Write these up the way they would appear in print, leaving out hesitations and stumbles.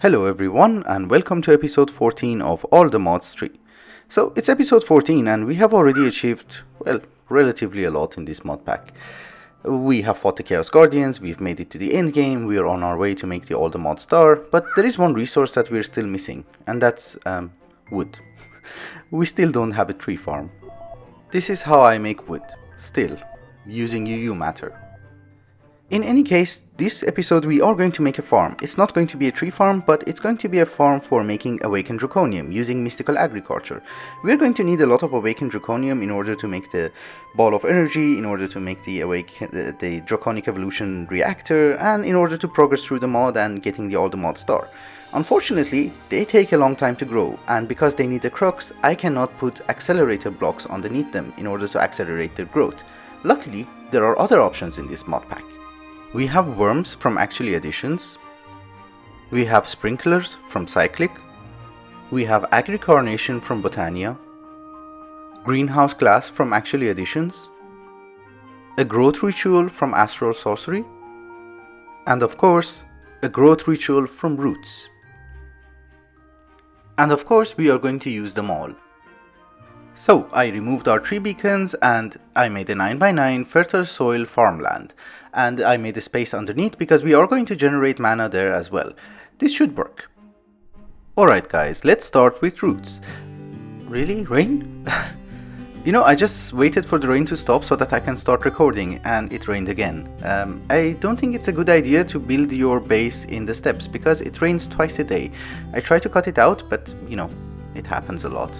Hello everyone and welcome to episode 14 of All the Mods 3. So it's episode 14 and we have already achieved, well, relatively a lot in this mod pack. We have fought the Chaos Guardians, we've made it to the end game, we are on our way to make the All the Mod star, but there is one resource that we're still missing, and that's wood. We still don't have a tree farm. This is how I make wood, still, using UU matter. In any case, this episode we are going to make a farm. It's not going to be a tree farm, but it's going to be a farm for making awakened Draconium using mystical agriculture. We're going to need a lot of awakened Draconium in order to make the ball of energy, in order to make the Draconic evolution reactor, and in order to progress through the mod and getting the all the mod star. Unfortunately, they take a long time to grow, and because they need the crux, I cannot put accelerator blocks underneath them in order to accelerate their growth. Luckily, there are other options in this mod pack. We have worms from Actually Additions, we have sprinklers from Cyclic, we have agri-carnation from Botania, greenhouse glass from Actually Additions, a growth ritual from Astral Sorcery, and of course, a growth ritual from roots. And of course, we are going to use them all. So, I removed our tree beacons and I made a 9x9 fertile soil farmland. And I made a space underneath because we are going to generate mana there as well. This should work. Alright guys, let's start with roots. Really? Rain? I just waited for the rain to stop so that I can start recording, and it rained again. I don't think it's a good idea to build your base in the steps because it rains twice a day. I try to cut it out, but it happens a lot.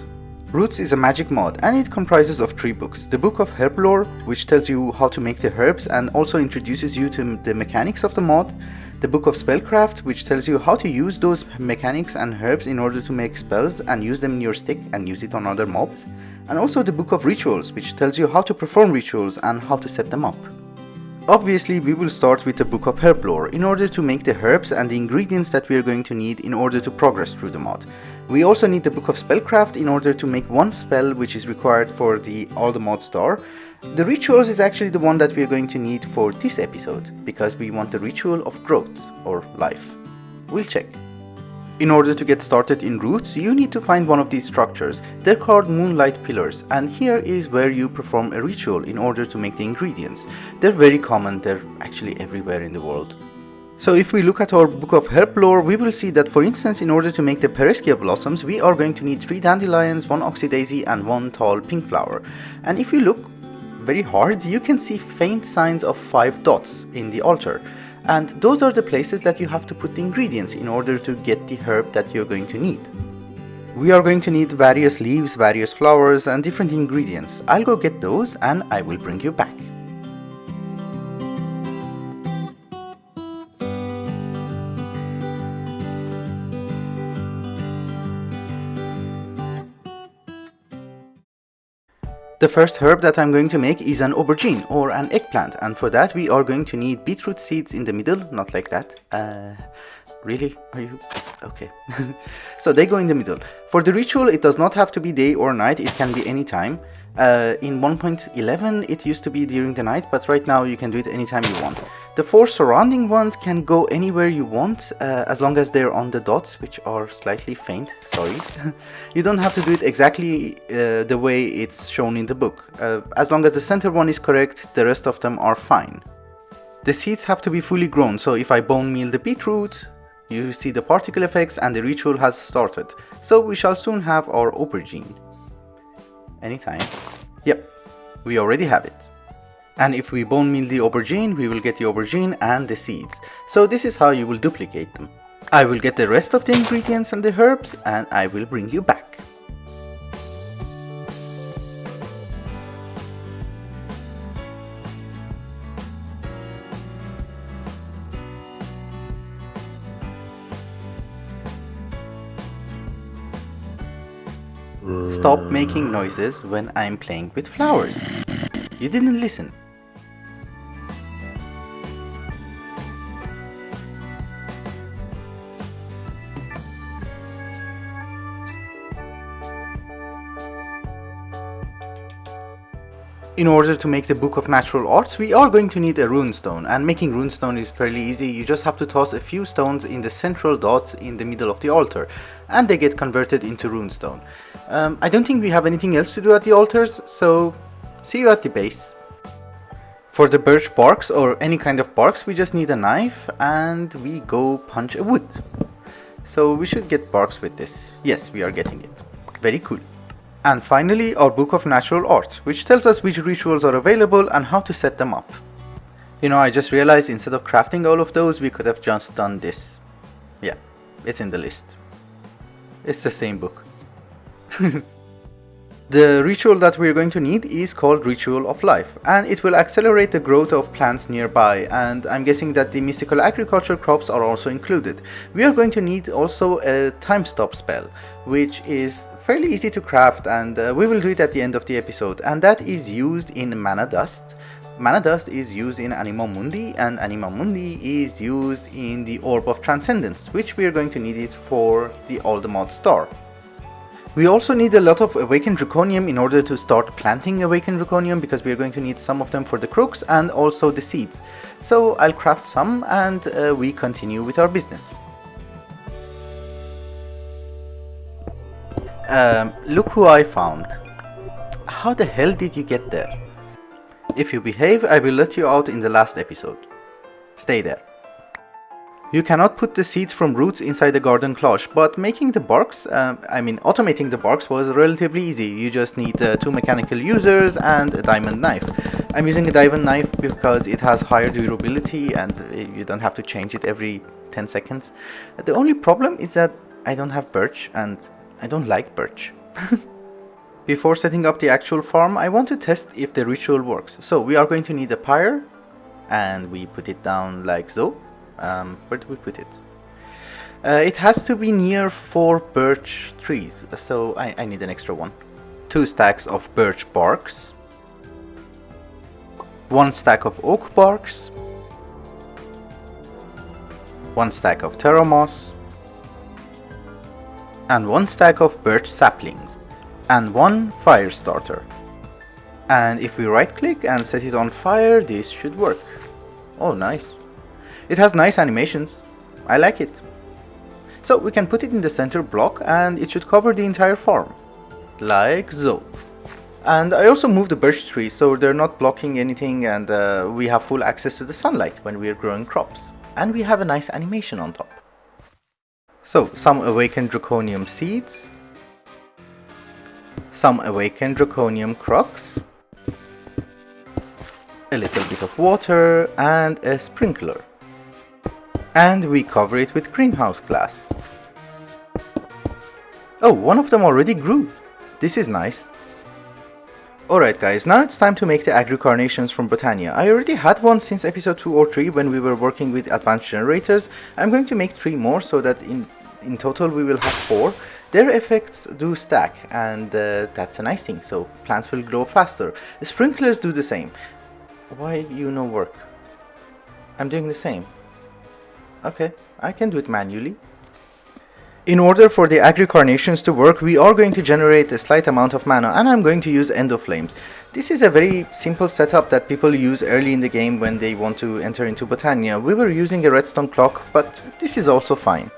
Roots is a magic mod and it comprises of 3 books. The book of herb lore, which tells you how to make the herbs and also introduces you to the mechanics of the mod. The book of spellcraft, which tells you how to use those mechanics and herbs in order to make spells and use them in your stick and use it on other mobs. And also the book of rituals, which tells you how to perform rituals and how to set them up. Obviously, we will start with the book of herb lore in order to make the herbs and the ingredients that we are going to need in order to progress through the mod. We also need the book of spellcraft in order to make one spell which is required for the all the mod star. The rituals is actually the one that we are going to need for this episode because we want the ritual of growth or life. We'll check. In order to get started in roots, you need to find one of these structures. They're called moonlight pillars, and here is where you perform a ritual in order to make the ingredients. They're very common, they're actually everywhere in the world. So if we look at our book of herb lore, we will see that, for instance, in order to make the Pereskia blossoms, we are going to need 3 dandelions, 1 oxydaisy and 1 tall pink flower. And if you look very hard, you can see faint signs of 5 dots in the altar. And those are the places that you have to put the ingredients in order to get the herb that you're going to need. We are going to need various leaves, various flowers and different ingredients. I'll go get those and I will bring you back. The first herb that I'm going to make is an aubergine or an eggplant, and for that we are going to need beetroot seeds in the middle, not like that. Really? Are you? Okay. So they go in the middle. For the ritual, it does not have to be day or night, it can be any time. In 1.11 it used to be during the night, but right now you can do it anytime you want. The 4 surrounding ones can go anywhere you want, as long as they're on the dots, which are slightly faint, sorry. You don't have to do it exactly the way it's shown in the book. As long as the center one is correct, the rest of them are fine. The seeds have to be fully grown, so if I bone meal the beetroot, you see the particle effects and the ritual has started. So we shall soon have our aubergine. Anytime. Yep, we already have it. And if we bone meal the aubergine, we will get the aubergine and the seeds. So this is how you will duplicate them. I will get the rest of the ingredients and the herbs and I will bring you back. Stop making noises when I'm playing with flowers. You didn't listen. In order to make the Book of Natural Arts, we are going to need a runestone, and making runestone is fairly easy. You just have to toss a few stones in the central dot in the middle of the altar, and they get converted into runestone. I don't think we have anything else to do at the altars, so see you at the base. For the birch barks or any kind of barks, we just need a knife and we go punch a wood. So we should get barks with this. Yes, we are getting it. Very cool. And finally, our Book of Natural Arts, which tells us which rituals are available and how to set them up. You know, I just realized instead of crafting all of those, we could have just done this. Yeah, it's in the list. It's the same book. The ritual that we're going to need is called Ritual of Life, and it will accelerate the growth of plants nearby, and I'm guessing that the mystical agriculture crops are also included. We are going to need also a time stop spell, which is fairly easy to craft, and we will do it at the end of the episode, and that is used in Mana Dust. Mana Dust is used in Anima Mundi, and Anima Mundi is used in the Orb of Transcendence, which we are going to need it for the Aldemod Star. We also need a lot of Awakened Draconium in order to start planting Awakened Draconium, because we are going to need some of them for the crooks and also the seeds. So I'll craft some and we continue with our business. Look who I found. How the hell did you get there? If you behave, I will let you out in the last episode. Stay there. You cannot put the seeds from roots inside the garden cloche, but making the barks, automating the barks was relatively easy. You just need 2 mechanical users and a diamond knife. I'm using a diamond knife because it has higher durability and you don't have to change it every 10 seconds. The only problem is that I don't have birch and I don't like birch. Before setting up the actual farm, I want to test if the ritual works. So we are going to need a pyre, and we put it down like so. Where do we put it? It has to be near 4 birch trees, so I need an extra one. 2 stacks of birch barks, 1 stack of oak barks, 1 stack of terra moss, and 1 stack of birch saplings, and 1 fire starter. And if we right click and set it on fire, this should work. Oh, nice. It has nice animations. I like it. So we can put it in the center block and it should cover the entire farm. Like so. And I also moved the birch trees so they're not blocking anything, and we have full access to the sunlight when we are growing crops. And we have a nice animation on top. So some Awakened Draconium seeds. Some Awakened Draconium crocks. A little bit of water and a sprinkler. And we cover it with greenhouse glass. Oh, one of them already grew. This is nice. Alright guys, now it's time to make the agri-carnations from Botania. I already had one since episode 2 or 3 when we were working with advanced generators. I'm going to make 3 more so that in total we will have 4. Their effects do stack, and that's a nice thing, so plants will grow faster. The sprinklers do the same. Why you no work? I'm doing the same. Okay, I can do it manually. In order for the agri-carnations to work, we are going to generate a slight amount of mana, and I'm going to use Endoflames. This is a very simple setup that people use early in the game when they want to enter into Botania. We were using a redstone clock, but this is also fine.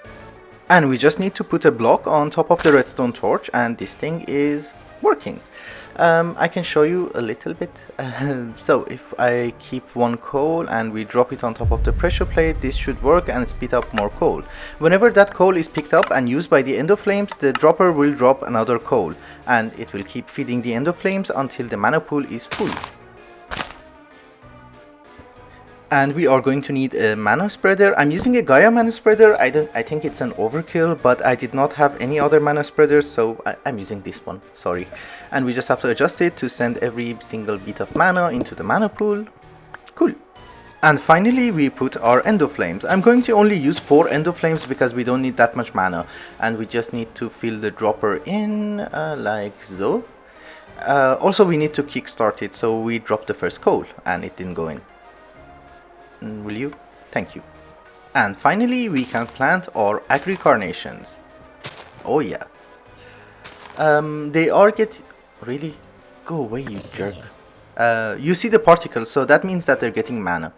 And we just need to put a block on top of the redstone torch, and this thing is working. I can show you a little bit. So if I keep 1 coal and we drop it on top of the pressure plate, this should work and spit up more coal. Whenever that coal is picked up and used by the Endoflames, the dropper will drop another coal, and it will keep feeding the Endoflames until the mana pool is full. And we are going to need a mana spreader. I'm using a Gaia mana spreader. I think it's an overkill, but I did not have any other mana spreaders, so I'm using this one, sorry. And we just have to adjust it to send every single bit of mana into the mana pool. Cool. And finally we put our Endoflames. I'm going to only use 4 Endoflames because we don't need that much mana, and we just need to fill the dropper in like so. Also we need to kickstart it, so we dropped the first coal and it didn't go in. Will you? Thank you. And finally we can plant our agri-carnations. Oh yeah. They are really? Go away, you jerk. You see the particles, so that means that they're getting mana.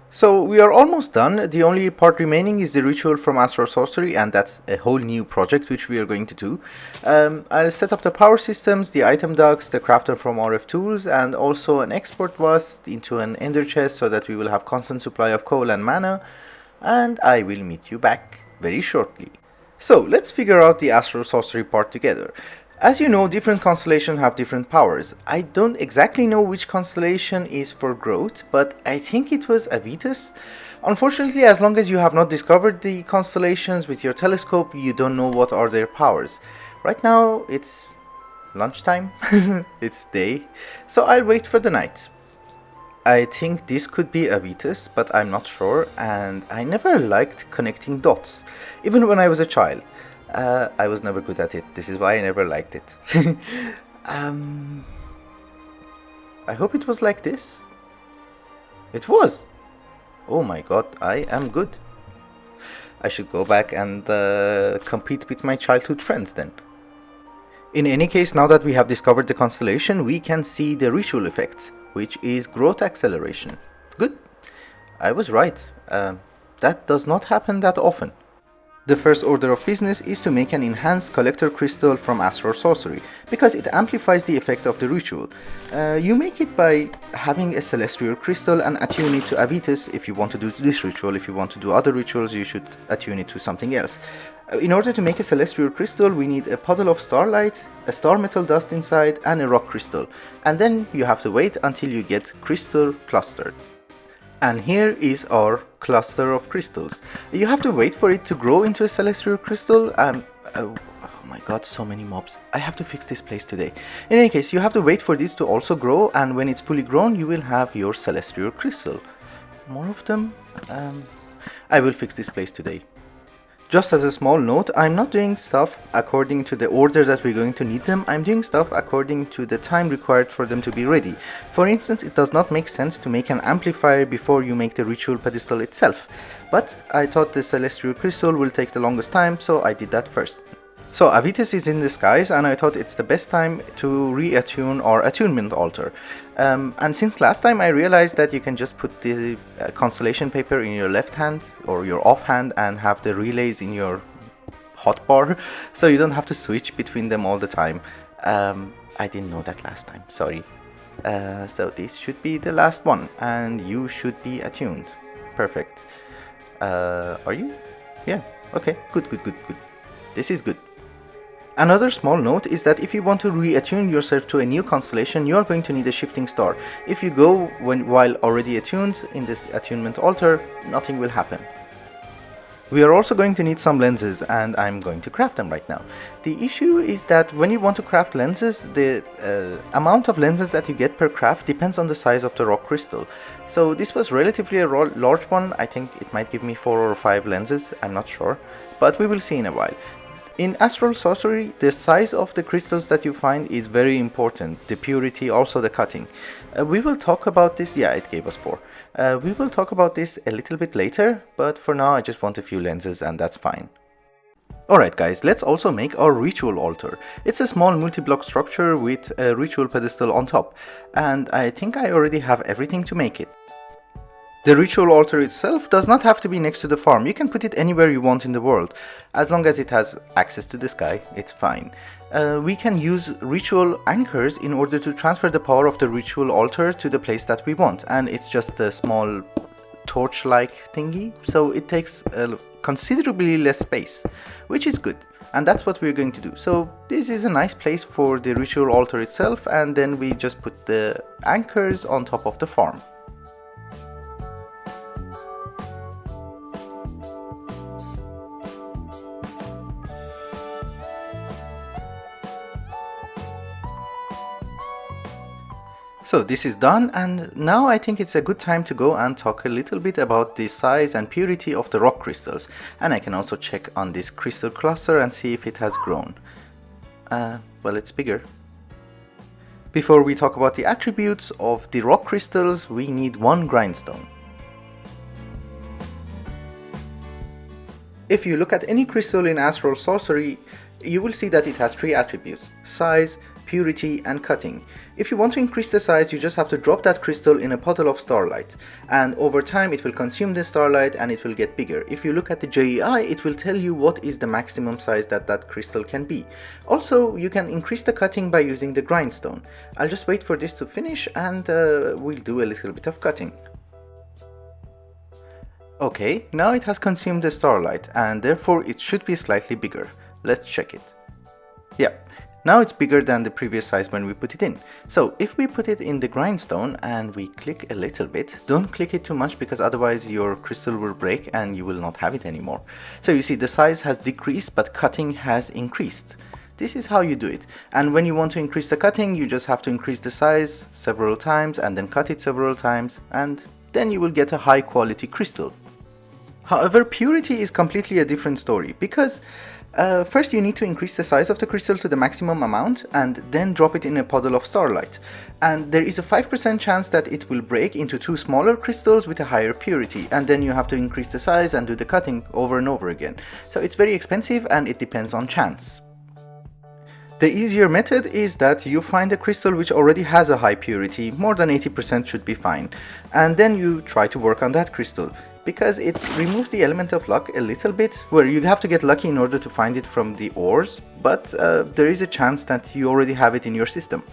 So we are almost done. The only part remaining is the ritual from Astral Sorcery, and that's a whole new project which we are going to do. I'll set up the power systems, the item ducts, the crafter from RF tools, and also an export bus into an ender chest so that we will have constant supply of coal and mana, and I will meet you back very shortly. So let's figure out the Astral Sorcery part together. As you know, different constellations have different powers. I don't exactly know which constellation is for growth, but I think it was Avitus. Unfortunately, as long as you have not discovered the constellations with your telescope, you don't know what are their powers. Right now, it's lunchtime, it's day, so I'll wait for the night. I think this could be Avitus, but I'm not sure, and I never liked connecting dots, even when I was a child. I was never good at it. This is why I never liked it. I hope it was like this. It was. Oh my god, I am good. I should go back and compete with my childhood friends then. In any case, now that we have discovered the constellation, we can see the ritual effects, which is growth acceleration. Good. I was right. That does not happen that often. The first order of business is to make an enhanced collector crystal from Astral Sorcery, because it amplifies the effect of the ritual. You make it by having a celestial crystal and attune it to Avitus if you want to do this ritual. If you want to do other rituals, you should attune it to something else. In order to make a celestial crystal, we need a puddle of starlight, a star metal dust inside, and a rock crystal. And then you have to wait until you get crystal clustered. And here is our cluster of crystals. You have to wait for it to grow into a celestial crystal. Oh my god, so many mobs. I have to fix this place today. In any case, you have to wait for this to also grow, and when it's fully grown, you will have your celestial crystal. More of them? I will fix this place today. Just as a small note, I'm not doing stuff according to the order that we're going to need them. I'm doing stuff according to the time required for them to be ready. For instance, it does not make sense to make an amplifier before you make the ritual pedestal itself. But I thought the celestial crystal will take the longest time, so I did that first. So Avitus is in the skies, and I thought it's the best time to re-attune our attunement altar. And since last time, I realized that you can just put the constellation paper in your left hand or your off hand and have the relays in your hotbar, so you don't have to switch between them all the time. I didn't know that last time, sorry. So this should be the last one, and you should be attuned. Perfect. Are you? Yeah, okay, good. This is good. Another small note is that if you want to re-attune yourself to a new constellation, you are going to need a shifting star. If you go while already attuned in this attunement altar, nothing will happen. We are also going to need some lenses, and I'm going to craft them right now. The issue is that when you want to craft lenses, the amount of lenses that you get per craft depends on the size of the rock crystal. So this was relatively a large one. I think it might give me 4 or 5 lenses, I'm not sure, but we will see in a while. In Astral Sorcery, the size of the crystals that you find is very important, the purity, also the cutting. We will talk about this, yeah, it gave us 4. We will talk about this a little bit later, but for now I just want a few lenses and that's fine. Alright guys, let's also make our ritual altar. It's a small multi-block structure with a ritual pedestal on top, and I think I already have everything to make it. The ritual altar itself does not have to be next to the farm. You can put it anywhere you want in the world. As long as it has access to the sky, it's fine. We can use ritual anchors in order to transfer the power of the ritual altar to the place that we want. And it's just a small torch-like thingy, so it takes considerably less space, which is good. And that's what we're going to do. So this is a nice place for the ritual altar itself, and then we just put the anchors on top of the farm. So this is done, and now I think it's a good time to go and talk a little bit about the size and purity of the rock crystals. And I can also check on this crystal cluster and see if it has grown. Well, it's bigger. Before we talk about the attributes of the rock crystals, we need 1 grindstone. If you look at any crystal in Astral Sorcery, you will see that it has 3 attributes: size, purity, and cutting. If you want to increase the size, you just have to drop that crystal in a puddle of starlight, and over time it will consume the starlight and it will get bigger. If you look at the JEI, it will tell you what is the maximum size that that crystal can be. Also, you can increase the cutting by using the grindstone. I'll just wait for this to finish and we'll do a little bit of cutting. Okay, now it has consumed the starlight and therefore it should be slightly bigger. Let's check it. Yeah, now it's bigger than the previous size when we put it in. So if we put it in the grindstone and we click a little bit, don't click it too much because otherwise your crystal will break and you will not have it anymore. So you see the size has decreased but cutting has increased. This is how you do it. And when you want to increase the cutting, you just have to increase the size several times and then cut it several times, and then you will get a high quality crystal. However, purity is completely a different story because first you need to increase the size of the crystal to the maximum amount and then drop it in a puddle of starlight. And there is a 5% chance that it will break into two smaller crystals with a higher purity, and then you have to increase the size and do the cutting over and over again. So it's very expensive and it depends on chance. The easier method is that you find a crystal which already has a high purity, more than 80% should be fine, and then you try to work on that crystal, because it removes the element of luck a little bit, where you have to get lucky in order to find it from the ores, but there is a chance that you already have it in your system.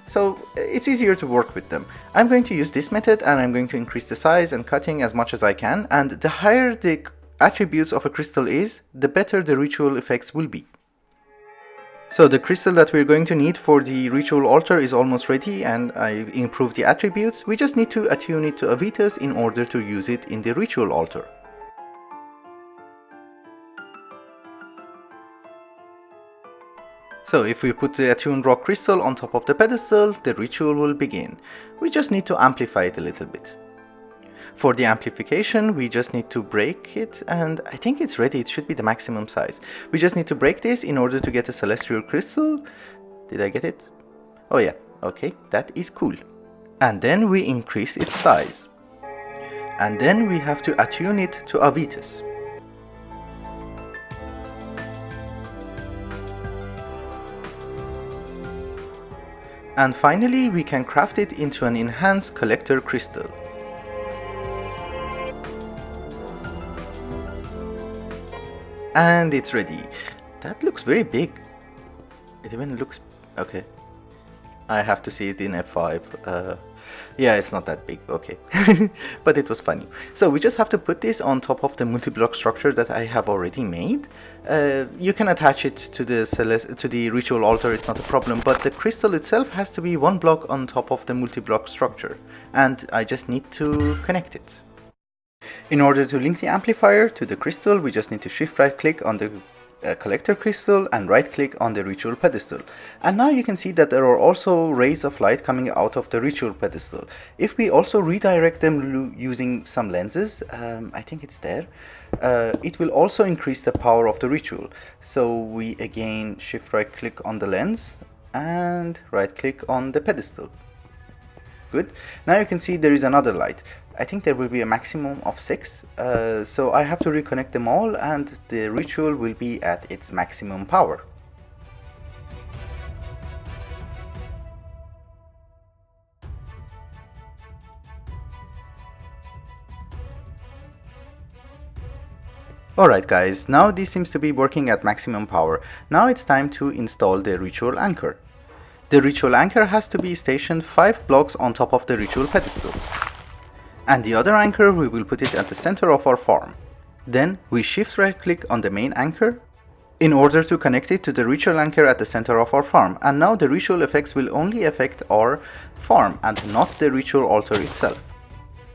So it's easier to work with them. I'm going to use this method and I'm going to increase the size and cutting as much as I can, and the higher the attributes of a crystal is, the better the ritual effects will be. So the crystal that we're going to need for the ritual altar is almost ready, and I improved the attributes. We just need to attune it to Avitus in order to use it in the ritual altar. So if we put the attuned rock crystal on top of the pedestal, the ritual will begin. We just need to amplify it a little bit. For the amplification, we just need to break it, and I think it's ready. It should be the maximum size. We just need to break this in order to get a celestial crystal. Did I get it? Oh yeah, okay, that is cool. And then we increase its size. And then we have to attune it to Avitus. And finally, we can craft it into an enhanced collector crystal. And it's ready. That looks very big. It even looks... okay. I have to see it in F5. Yeah, it's not that big, okay. But it was funny. So we just have to put this on top of the multi-block structure that I have already made. You can attach it to the ritual altar, it's not a problem, but the crystal itself has to be one block on top of the multi-block structure. And I just need to connect it. In order to link the amplifier to the crystal, we just need to shift right click on the collector crystal and right click on the ritual pedestal. And now you can see that there are also rays of light coming out of the ritual pedestal. If we also redirect them using some lenses, I think it's there, it will also increase the power of the ritual. So we again shift right click on the lens and right click on the pedestal. Good. Now you can see there is another light. I think there will be a maximum of 6, so I have to reconnect them all and the ritual will be at its maximum power. Alright guys, now this seems to be working at maximum power. Now it's time to install the ritual anchor. The ritual anchor has to be stationed 5 blocks on top of the ritual pedestal. And the other anchor, we will put it at the center of our farm. Then we shift right click on the main anchor in order to connect it to the ritual anchor at the center of our farm. And now the ritual effects will only affect our farm and not the ritual altar itself.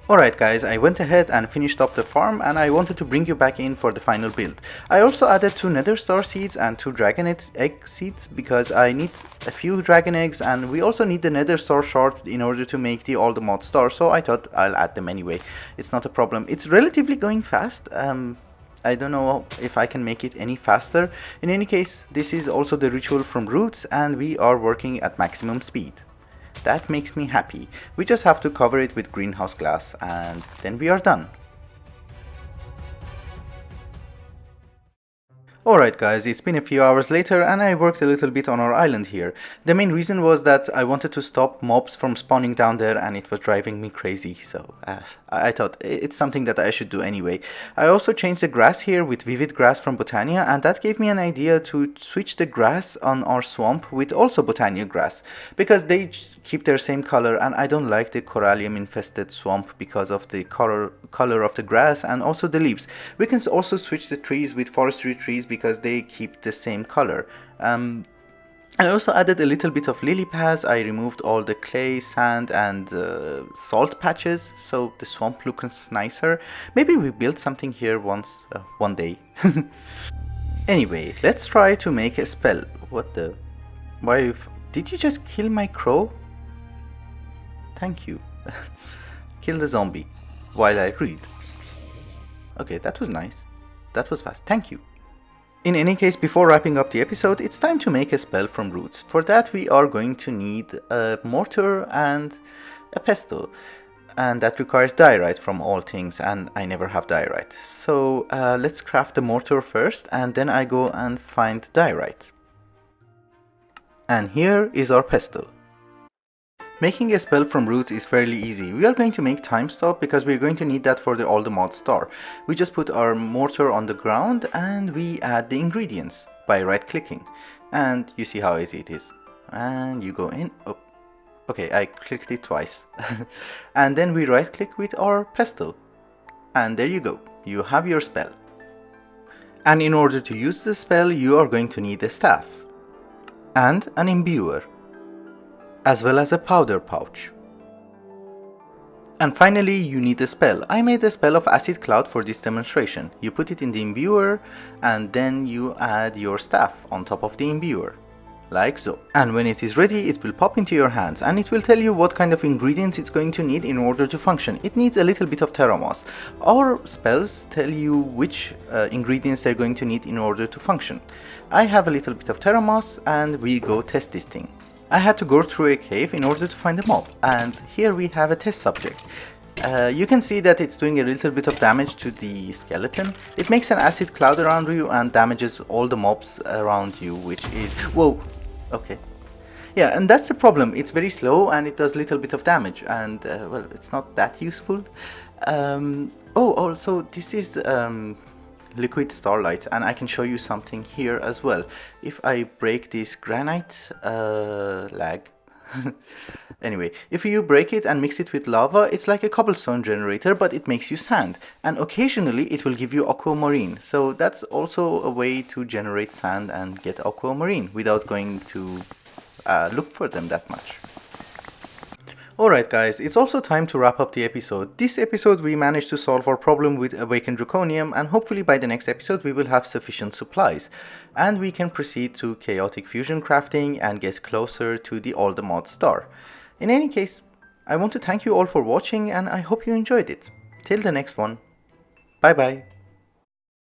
Alright guys, I went ahead and finished up the farm and I wanted to bring you back in for the final build. I also added 2 nether star seeds and 2 dragon egg seeds because I need a few dragon eggs, and we also need the nether star shard in order to make all the mod stars, so I thought I'll add them anyway. It's not a problem. It's relatively going fast. I don't know if I can make it any faster. In any case, this is also the ritual from Roots and we are working at maximum speed. That makes me happy. We just have to cover it with greenhouse glass and then we are done. Alright guys, it's been a few hours later and I worked a little bit on our island here. The main reason was that I wanted to stop mobs from spawning down there and it was driving me crazy, so I thought it's something that I should do anyway. I also changed the grass here with vivid grass from Botania, and that gave me an idea to switch the grass on our swamp with also Botania grass, because they keep their same color and I don't like the corallium infested swamp because of the color of the grass and also the leaves. We can also switch the trees with forestry trees because they keep the same color. I also added a little bit of lily pads. I removed all the clay, sand and salt patches, so the swamp looks nicer. Maybe we build something here one day. Anyway, let's try to make a spell. What the? Why? Did you just kill my crow? Thank you. Kill the zombie while I read. Okay, that was nice. That was fast. Thank you. In any case, before wrapping up the episode, it's time to make a spell from roots. For that we are going to need a mortar and a pestle. And that requires diorite from all things, and I never have diorite. So let's craft the mortar first, and then I go and find diorite. And here is our pestle. Making a spell from roots is fairly easy. We are going to make time stop because we're going to need that for the all the mod star. We just put our mortar on the ground and we add the ingredients by right clicking. And you see how easy it is. And you go in. Oh, okay, I clicked it twice. And then we right click with our pestle. And there you go. You have your spell. And in order to use the spell, you are going to need a staff and an imbuer, as well as a powder pouch. And finally, you need a spell. I made a spell of acid cloud for this demonstration. You put it in the imbuer and then you add your staff on top of the imbuer, like so. And when it is ready, it will pop into your hands and it will tell you what kind of ingredients it's going to need in order to function. It needs a little bit of terra moss. Our spells tell you which ingredients they're going to need in order to function. I have a little bit of terra moss and we go test this thing. I had to go through a cave in order to find a mob, and here we have a test subject. You can see that it's doing a little bit of damage to the skeleton. It makes an acid cloud around you and damages all the mobs around you, which is... Whoa! Okay. Yeah, and that's the problem. It's very slow and it does a little bit of damage, and well, it's not that useful. Oh, also, this is... liquid starlight, and I can show you something here as well. If I break this granite lag anyway, if you break it and mix it with lava, it's like a cobblestone generator, but it makes you sand, and occasionally it will give you aquamarine. So that's also a way to generate sand and get aquamarine without going to look for them that much. Alright guys, it's also time to wrap up the episode. This episode we managed to solve our problem with awakened Draconium, and hopefully by the next episode we will have sufficient supplies. And we can proceed to chaotic fusion crafting and get closer to the all the mod star. In any case, I want to thank you all for watching and I hope you enjoyed it. Till the next one, bye bye.